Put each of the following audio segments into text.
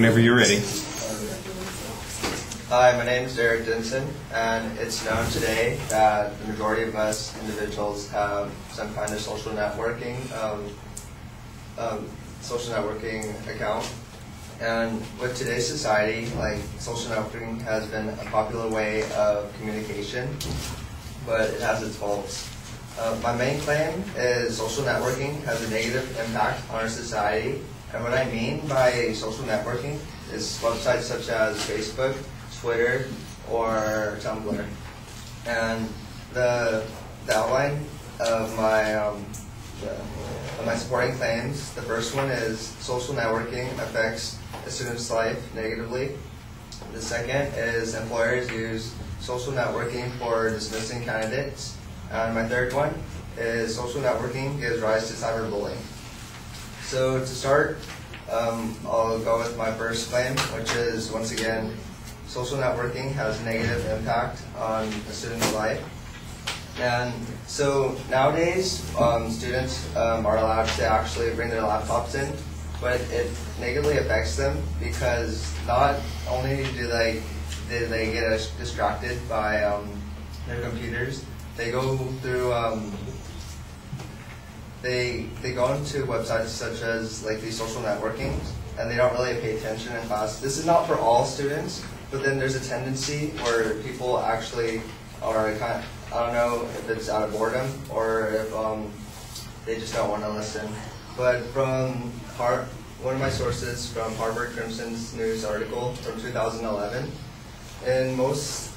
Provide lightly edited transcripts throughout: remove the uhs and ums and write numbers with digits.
Whenever you're ready. Hi, my name is Dereck, and it's known today that the majority of us individuals have some kind of social networking account. And with today's society, like, social networking has been a popular way of communication, but it has its faults. My main claim is social networking has a negative impact on our society. And what I mean by social networking is websites such as Facebook, Twitter, or Tumblr. And the outline of my supporting claims, the first one is social networking affects a student's life negatively. The second is employers use social networking for dismissing candidates. And my third one is social networking gives rise to cyberbullying. So to start, I'll go with my first claim, which is, once again, social networking has a negative impact on a student's life. And so nowadays, students are allowed to actually bring their laptops in, but it negatively affects them because not only do they get distracted by their computers, they go through they go into websites such as like these social networking, and they don't really pay attention in class. This is not for all students, but then there's a tendency where people actually are kind of, I don't know if it's out of boredom or if they just don't want to listen. But from one of my sources from Harvard Crimson's news article from 2011, in most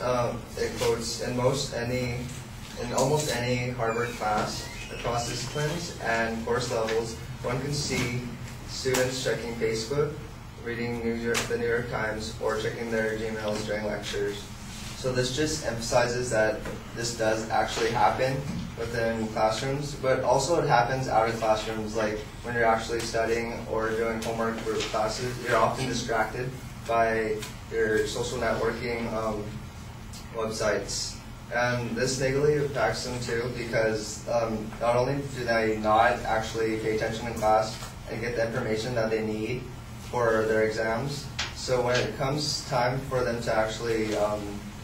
it quotes in almost any Harvard class across disciplines and course levels, one can see students checking Facebook, reading the New York Times, or checking their Gmails during lectures. So this just emphasizes that this does actually happen within classrooms, but also it happens out of classrooms, like when you're actually studying or doing homework for classes, you're often distracted by your social networking websites. And this negatively impacts them too, because not only do they not actually pay attention in class and get the information that they need for their exams, so when it comes time for them to actually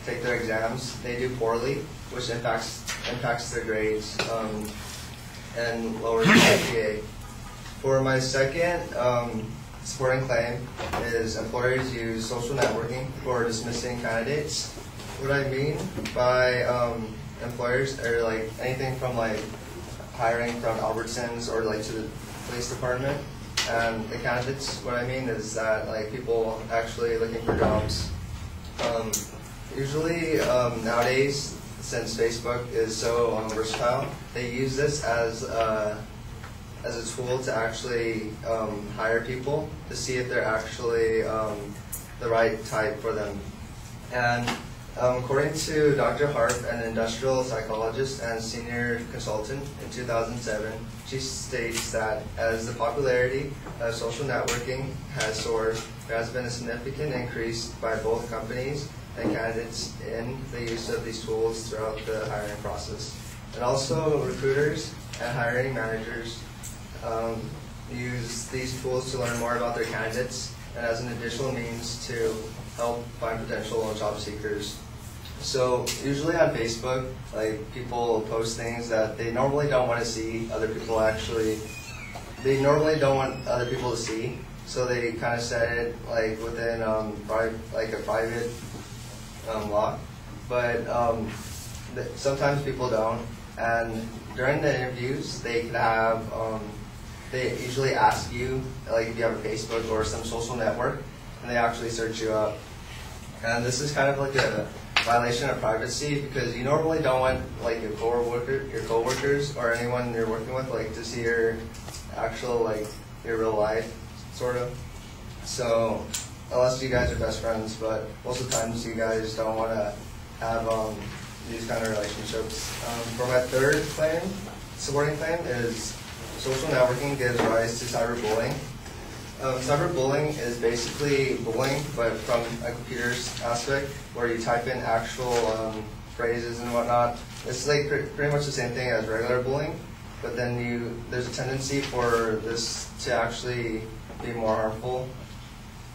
take their exams, they do poorly, which impacts their grades and lowers their GPA. For my second supporting claim is employers use social networking for dismissing candidates. What I mean by employers are like anything from like hiring from Albertsons or like to the police department. And the candidates, what I mean is that like people actually looking for jobs. Usually nowadays, since Facebook is so versatile, they use this as a tool to actually hire people to see if they're actually the right type for them. And according to Dr. Harp, an industrial psychologist and senior consultant in 2007, she states that as the popularity of social networking has soared, there has been a significant increase by both companies and candidates in the use of these tools throughout the hiring process. And also recruiters and hiring managers use these tools to learn more about their candidates and as an additional means to help find potential job seekers. So usually on Facebook, like, people post things that they normally don't want to see other people they normally don't want other people to see, so they kind of set it like within like a private lock. But sometimes people don't, and during the interviews they could have they usually ask you like if you have a Facebook or some social network, and they actually search you up. And this is kind of like a violation of privacy, because you normally don't want like your coworkers or anyone you're working with like to see your actual like your real life, sort of. So unless you guys are best friends, but most of the times you guys don't want to have these kind of relationships. For my third supporting claim is social networking gives rise to cyberbullying. Cyberbullying is basically bullying, but from a computer's aspect, where you type in actual phrases and whatnot. It's like pretty much the same thing as regular bullying, but then there's a tendency for this to actually be more harmful.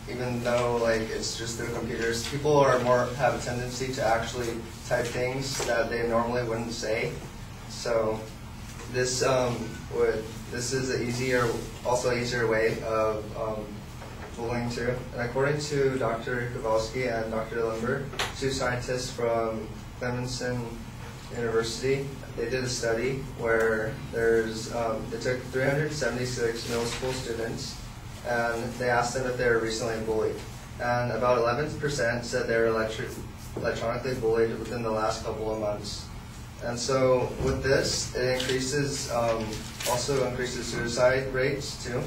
even though like it's just through computers, people are have a tendency to actually type things that they normally wouldn't say. So this this is an easier way of bullying too. And according to Dr. Kowalski and Dr. Limber, two scientists from Clemson University, they did a study where they took 376 middle school students and they asked them if they were recently bullied. And about 11% said they were electronically bullied within the last couple of months. And so with this, it also increases suicide rates too.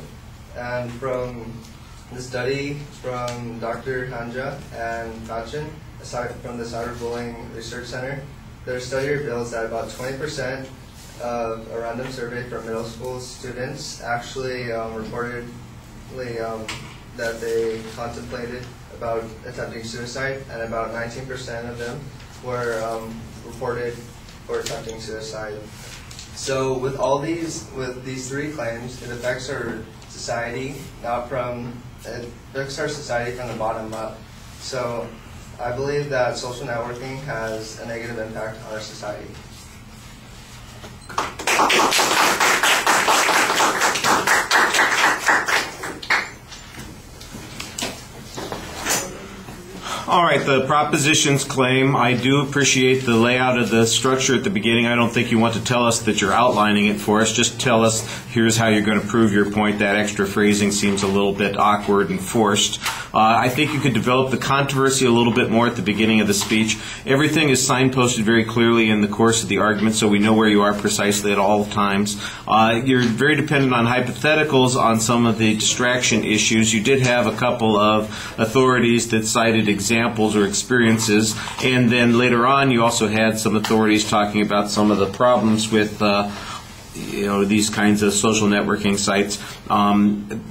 And from the study from Dr. Hanja and Fachin, aside from the Cyberbullying Research Center, their study reveals that about 20% of a random survey from middle school students actually reported that they contemplated about attempting suicide, and about 19% of them were reported for attempting suicide. So with these three claims, it affects our society from the bottom up. So I believe that social networking has a negative impact on our society. All right, the propositions claim, I do appreciate the layout of the structure at the beginning. I don't think you want to tell us that you're outlining it for us. Just tell us, here's how you're going to prove your point. That extra phrasing seems a little bit awkward and forced. I think you could develop the controversy a little bit more at the beginning of the speech. Everything is signposted very clearly in the course of the argument, so we know where you are precisely at all times. You're very dependent on hypotheticals on some of the distraction issues. You did have a couple of authorities that cited examples or experiences, and then later on you also had some authorities talking about some of the problems with these kinds of social networking sites.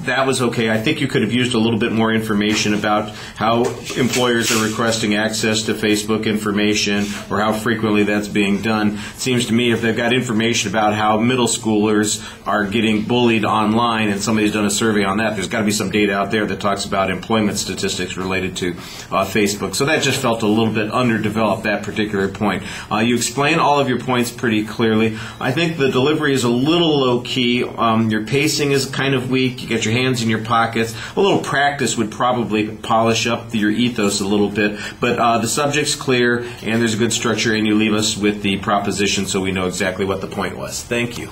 That was okay. I think you could have used a little bit more information about how employers are requesting access to Facebook information or how frequently that's being done. It seems to me if they've got information about how middle schoolers are getting bullied online and somebody's done a survey on that, there's got to be some data out there that talks about employment statistics related to Facebook. So that just felt a little bit underdeveloped, that particular point. You explain all of your points pretty clearly. I think the delivery is a little low-key. Your pacing is kind of weak. You get your hands in your pockets. A little practice would probably polish up your ethos a little bit. But the subject's clear, and there's a good structure, and you leave us with the proposition so we know exactly what the point was. Thank you.